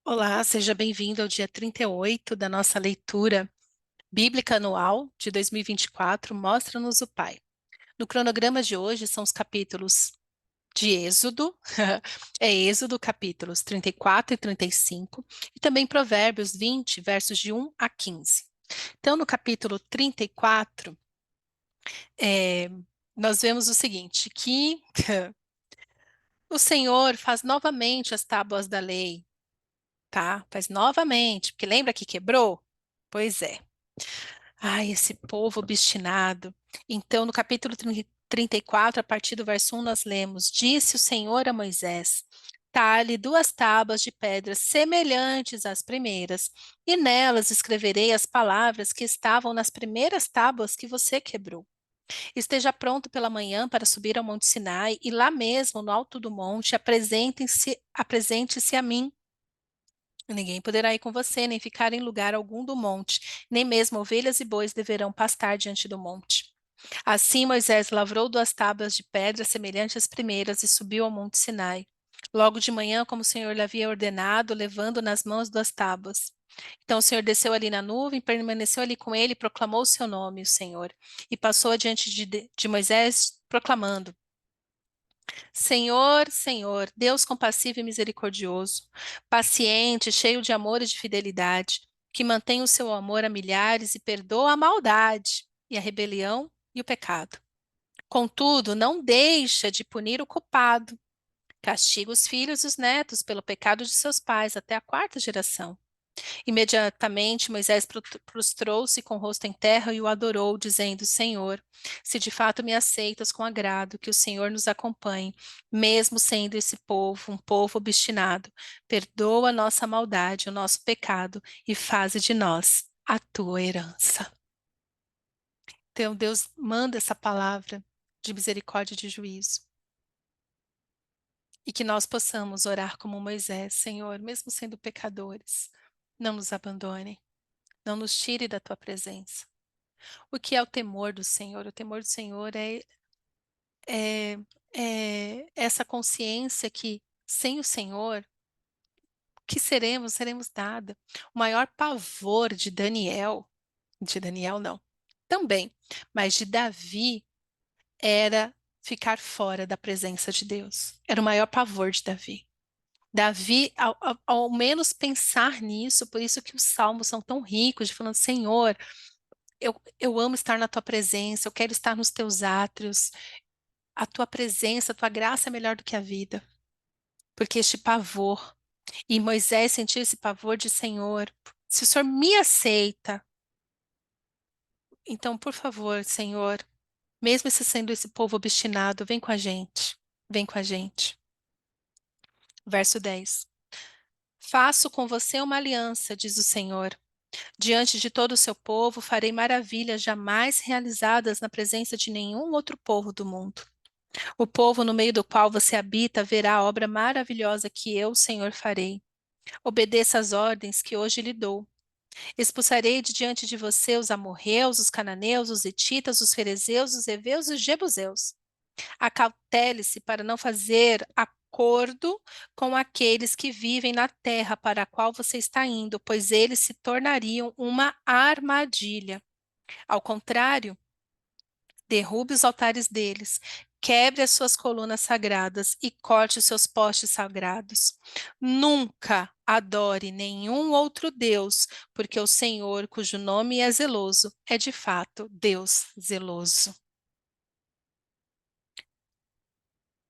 Olá, seja bem-vindo ao dia 38 da nossa leitura bíblica anual de 2024, Mostra-nos o Pai. No cronograma de hoje são os capítulos de Êxodo, é Êxodo capítulos 34 e 35, e também Provérbios 20, versos de 1 a 15. Então, no capítulo 34, é, nós vemos o seguinte, que o Senhor faz novamente as tábuas da lei, tá? Faz novamente, porque lembra que quebrou? Pois é. Ai, esse povo obstinado. Então, no capítulo 34, a partir do verso 1, nós lemos: Disse o Senhor a Moisés: Talhe 2 tábuas de pedra semelhantes às primeiras, e nelas escreverei as palavras que estavam nas primeiras tábuas que você quebrou. Esteja pronto pela manhã para subir ao Monte Sinai, e lá mesmo, no alto do monte, apresente-se a mim. Ninguém poderá ir com você, nem ficar em lugar algum do monte, nem mesmo ovelhas e bois deverão pastar diante do monte. Assim Moisés lavrou 2 tábuas de pedra semelhantes às primeiras e subiu ao monte Sinai. Logo de manhã, como o Senhor lhe havia ordenado, levando nas mãos 2 tábuas. Então o Senhor desceu ali na nuvem, permaneceu ali com ele e proclamou o seu nome, o Senhor. E passou adiante de Moisés, proclamando: Senhor, Senhor, Deus compassivo e misericordioso, paciente, cheio de amor e de fidelidade, que mantém o seu amor a milhares e perdoa a maldade e a rebelião e o pecado. Contudo, não deixa de punir o culpado. Castiga os filhos e os netos pelo pecado de seus pais até a 4ª geração. Imediatamente Moisés prostrou-se com o rosto em terra e o adorou, dizendo: Senhor, se de fato me aceitas com agrado, que o Senhor nos acompanhe, mesmo sendo esse povo um povo obstinado. Perdoa a nossa maldade, o nosso pecado e faze de nós a tua herança. Então Deus manda essa palavra de misericórdia e de juízo. E que nós possamos orar como Moisés, Senhor, mesmo sendo pecadores, não nos abandone. Não nos tire da tua presença. O que é o temor do Senhor? O temor do Senhor é, é essa consciência que sem o Senhor, que seremos? Seremos nada. O maior pavor de Daniel não, também, mas de Davi era ficar fora da presença de Deus. Era o maior pavor de Davi. Davi, ao menos pensar nisso, por isso que os salmos são tão ricos, de falando, Senhor, eu amo estar na tua presença, eu quero estar nos teus átrios. A tua presença, a tua graça é melhor do que a vida. Porque este pavor, e Moisés sentiu esse pavor de Senhor, se o Senhor me aceita, então, por favor, Senhor, mesmo sendo esse povo obstinado, vem com a gente, vem com a gente. Verso 10. Faço com você uma aliança, diz o Senhor. Diante de todo o seu povo, farei maravilhas jamais realizadas na presença de nenhum outro povo do mundo. O povo no meio do qual você habita verá a obra maravilhosa que eu, Senhor, farei. Obedeça às ordens que hoje lhe dou. Expulsarei de diante de você os amorreus, os cananeus, os hititas, os ferezeus, os heveus e os jebuseus. Acautele-se para não fazer acordo com aqueles que vivem na terra para a qual você está indo, pois eles se tornariam uma armadilha. Ao contrário, derrube os altares deles, quebre as suas colunas sagradas e corte os seus postes sagrados. Nunca adore nenhum outro Deus, porque o Senhor, cujo nome é zeloso, é de fato Deus zeloso.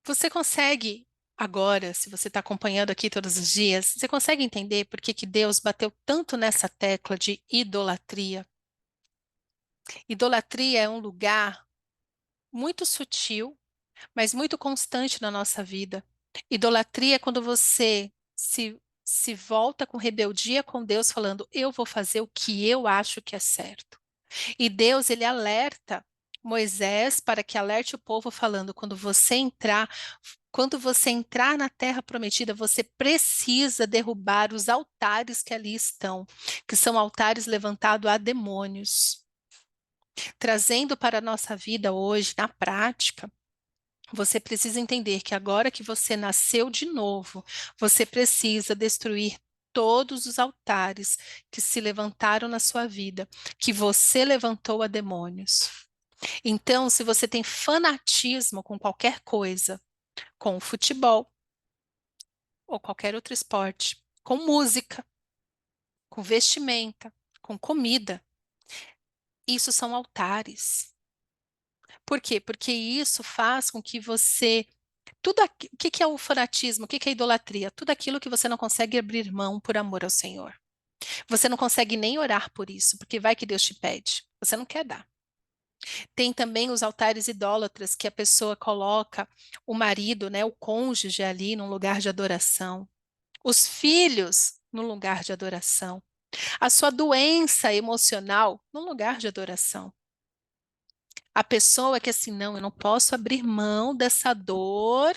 Você consegue agora, se você está acompanhando aqui todos os dias, você consegue entender por que Deus bateu tanto nessa tecla de idolatria? Idolatria é um lugar muito sutil, mas muito constante na nossa vida. Idolatria é quando você se volta com rebeldia com Deus, falando, eu vou fazer o que eu acho que é certo. E Deus, ele alerta Moisés para que alerte o povo, falando, quando você entrar na terra prometida, você precisa derrubar os altares que ali estão, que são altares levantados a demônios. Trazendo para a nossa vida hoje, na prática, você precisa entender que agora que você nasceu de novo, você precisa destruir todos os altares que se levantaram na sua vida, que você levantou a demônios. Então, se você tem fanatismo com qualquer coisa, com o futebol ou qualquer outro esporte, com música, com vestimenta, com comida, isso são altares. Por quê? Porque isso faz com que você o que que é o fanatismo? O que que é a idolatria? Tudo aquilo que você não consegue abrir mão por amor ao Senhor. Você não consegue nem orar por isso, porque vai que Deus te pede. Você não quer dar. Tem também os altares idólatras que a pessoa coloca o marido, né, o cônjuge ali num lugar de adoração, os filhos num lugar de adoração, a sua doença emocional num lugar de adoração. A pessoa que assim, não, eu não posso abrir mão dessa dor,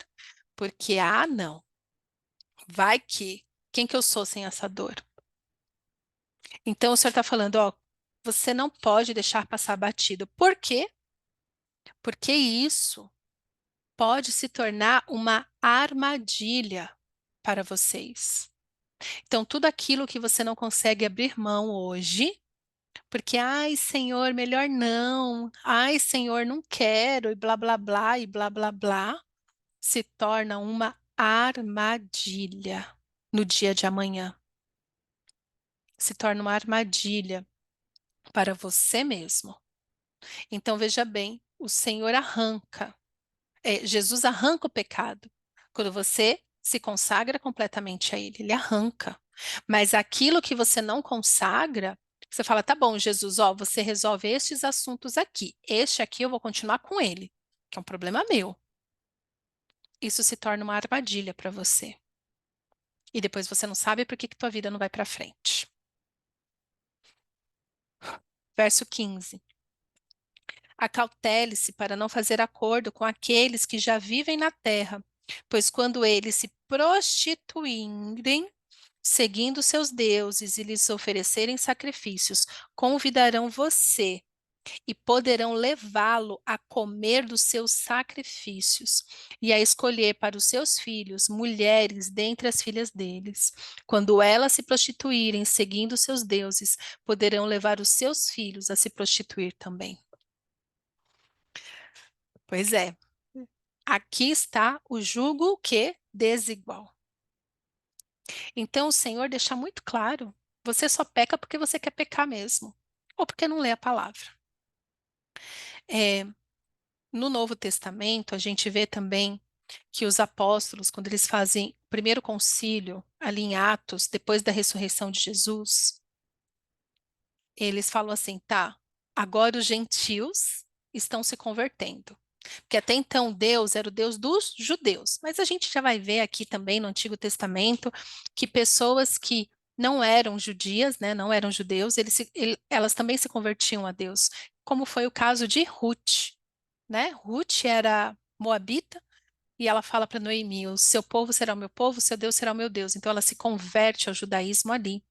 porque, não, vai que, quem que eu sou sem essa dor? Então, o senhor está falando, ó, você não pode deixar passar batido. Por quê? Porque isso pode se tornar uma armadilha para vocês. Então, tudo aquilo que você não consegue abrir mão hoje, porque, ai, Senhor, melhor não, ai, Senhor, não quero, e blá, blá, blá, se torna uma armadilha no dia de amanhã. Se torna uma armadilha para você mesmo. Então, veja bem, o Senhor arranca, Jesus arranca o pecado. Quando você se consagra completamente a Ele arranca. Mas aquilo que você não consagra, você fala, tá bom, Jesus, ó, você resolve estes assuntos aqui. Este aqui eu vou continuar com ele, que é um problema meu. Isso se torna uma armadilha para você. E depois você não sabe por que que tua vida não vai para frente. Verso 15. Acautele-se para não fazer acordo com aqueles que já vivem na terra, pois quando eles se prostituírem, seguindo seus deuses e lhes oferecerem sacrifícios, convidarão você e poderão levá-lo a comer dos seus sacrifícios e a escolher para os seus filhos mulheres dentre as filhas deles. Quando elas se prostituírem seguindo seus deuses, poderão levar os seus filhos a se prostituir também. Pois é, aqui está o jugo que desigual. Então o Senhor deixa muito claro, você só peca porque você quer pecar mesmo, ou porque não lê a palavra. É, no Novo Testamento, a gente vê também que os apóstolos, quando eles fazem o primeiro concílio, ali em Atos, depois da ressurreição de Jesus, eles falam assim, tá, agora os gentios estão se convertendo. Porque até então Deus era o Deus dos judeus. Mas a gente já vai ver aqui também no Antigo Testamento que pessoas que não eram judias, né, não eram judeus, elas também se convertiam a Deus. Como foi o caso de Ruth, né? Ruth era moabita e ela fala para Noemi: o seu povo será o meu povo, o seu Deus será o meu Deus. Então ela se converte ao judaísmo ali.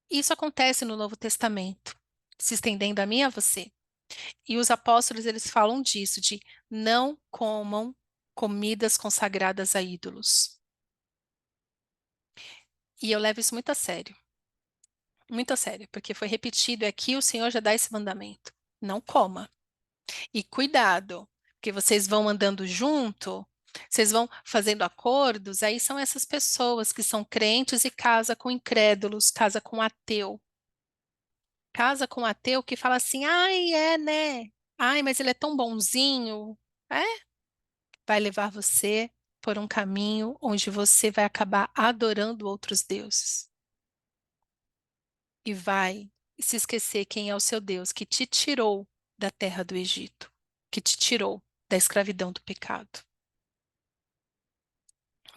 Isso acontece no Novo Testamento, se estendendo a mim e a você. E os apóstolos, eles falam disso, de não comam comidas consagradas a ídolos. E eu levo isso muito a sério, porque foi repetido aqui, o Senhor já dá esse mandamento. Não coma. E cuidado, porque vocês vão andando junto, vocês vão fazendo acordos, aí são essas pessoas que são crentes e casa com incrédulos, casa com ateu. Casa com ateu que fala assim, ai, é, né? Ai, mas ele é tão bonzinho. É, vai levar você por um caminho onde você vai acabar adorando outros deuses e vai se esquecer quem é o seu Deus que te tirou da terra do Egito, que te tirou da escravidão do pecado.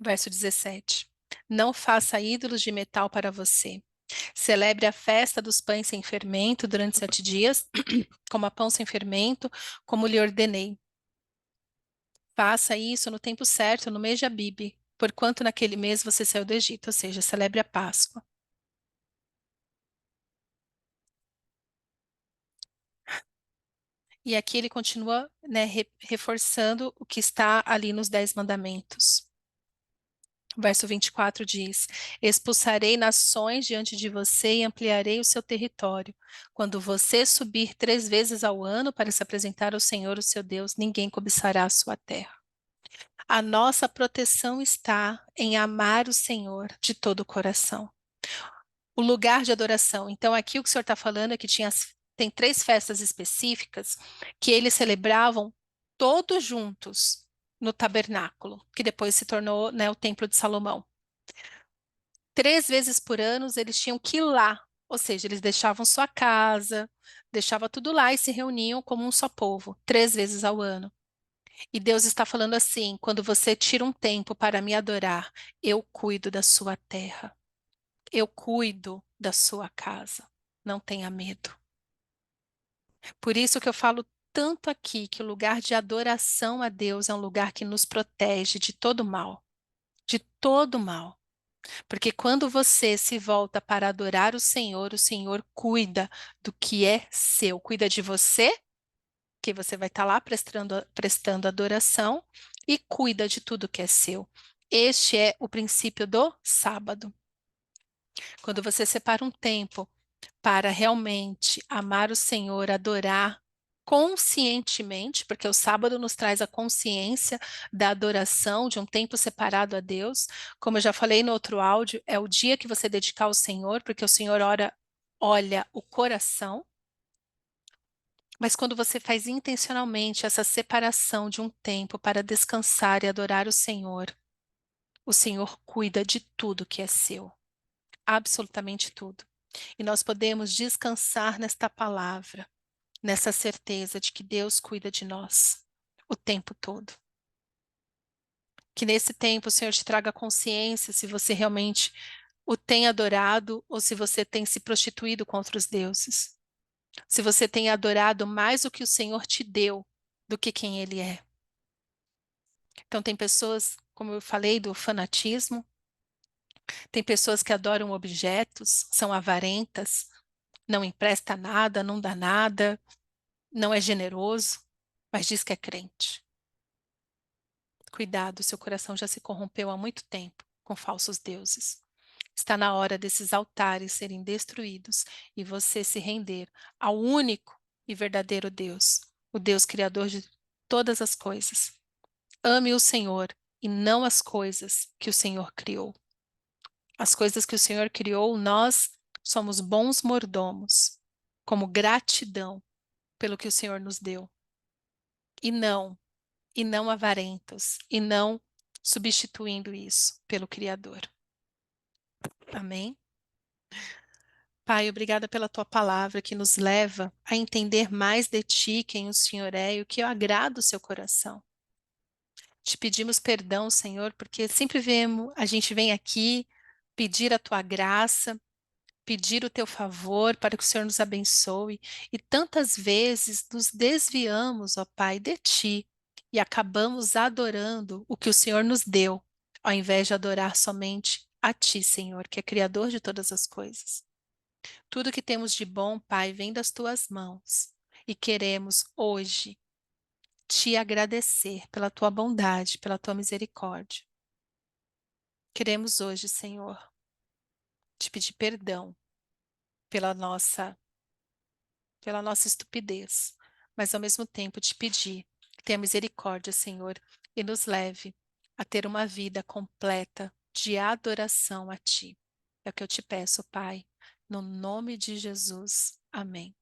Verso 17. Não faça ídolos de metal para você. Celebre a festa dos pães sem fermento durante 7 dias, coma pão sem fermento, como lhe ordenei. Faça isso no tempo certo, no mês de Abibe, porquanto naquele mês você saiu do Egito, ou seja, celebre a Páscoa. E aqui ele continua, né, reforçando o que está ali nos 10 mandamentos. Verso 24 diz: Expulsarei nações diante de você e ampliarei o seu território. Quando você subir 3 vezes ao ano para se apresentar ao Senhor, o seu Deus, ninguém cobiçará a sua terra. A nossa proteção está em amar o Senhor de todo o coração. O lugar de adoração. Então, aqui o que o Senhor está falando é que tem 3 festas específicas que eles celebravam todos juntos no tabernáculo, que depois se tornou, né, o Templo de Salomão. 3 vezes por ano eles tinham que ir lá, ou seja, eles deixavam sua casa, deixavam tudo lá e se reuniam como um só povo, 3 vezes ao ano. E Deus está falando assim: quando você tira um tempo para me adorar, eu cuido da sua terra, eu cuido da sua casa. Não tenha medo. Por isso que eu falo tanto aqui que o lugar de adoração a Deus é um lugar que nos protege de todo mal, de todo mal. Porque quando você se volta para adorar o Senhor cuida do que é seu, cuida de você, que você vai estar lá prestando adoração, e cuida de tudo que é seu. Este é o princípio do sábado. Quando você separa um tempo para realmente amar o Senhor, adorar conscientemente, porque o sábado nos traz a consciência da adoração, de um tempo separado a Deus. Como eu já falei no outro áudio, é o dia que você dedicar ao Senhor, porque o Senhor olha o coração. Mas quando você faz intencionalmente essa separação de um tempo para descansar e adorar o Senhor cuida de tudo que é seu, absolutamente tudo. E nós podemos descansar nesta palavra, nessa certeza de que Deus cuida de nós o tempo todo. Que nesse tempo o Senhor te traga consciência se você realmente o tem adorado ou se você tem se prostituído contra os deuses. Se você tem adorado mais o que o Senhor te deu do que quem Ele é. Então, tem pessoas, como eu falei, do fanatismo, tem pessoas que adoram objetos, são avarentas, não empresta nada, não dá nada, não é generoso, mas diz que é crente. Cuidado, seu coração já se corrompeu há muito tempo com falsos deuses. Está na hora desses altares serem destruídos e você se render ao único e verdadeiro Deus, o Deus criador de todas as coisas. Ame o Senhor e não as coisas que o Senhor criou. As coisas que o Senhor criou, nós somos bons mordomos, como gratidão pelo que o Senhor nos deu. E não, e não avarentos, e não substituindo isso pelo Criador. Amém? Pai, obrigada pela tua palavra que nos leva a entender mais de ti, quem o Senhor é e o que agrada o seu coração. Te pedimos perdão, Senhor, porque sempre a gente vem aqui pedir a tua graça, pedir o teu favor para que o Senhor nos abençoe e tantas vezes nos desviamos, ó Pai, de ti e acabamos adorando o que o Senhor nos deu, ao invés de adorar somente a ti, Senhor, que é criador de todas as coisas. Tudo que temos de bom, Pai, vem das tuas mãos e queremos hoje te agradecer pela tua bondade, pela tua misericórdia. Queremos hoje, Senhor, te pedir perdão pela nossa estupidez, mas ao mesmo tempo te pedir que tenha misericórdia, Senhor, e nos leve a ter uma vida completa de adoração a ti. É o que eu te peço, Pai, no nome de Jesus. Amém.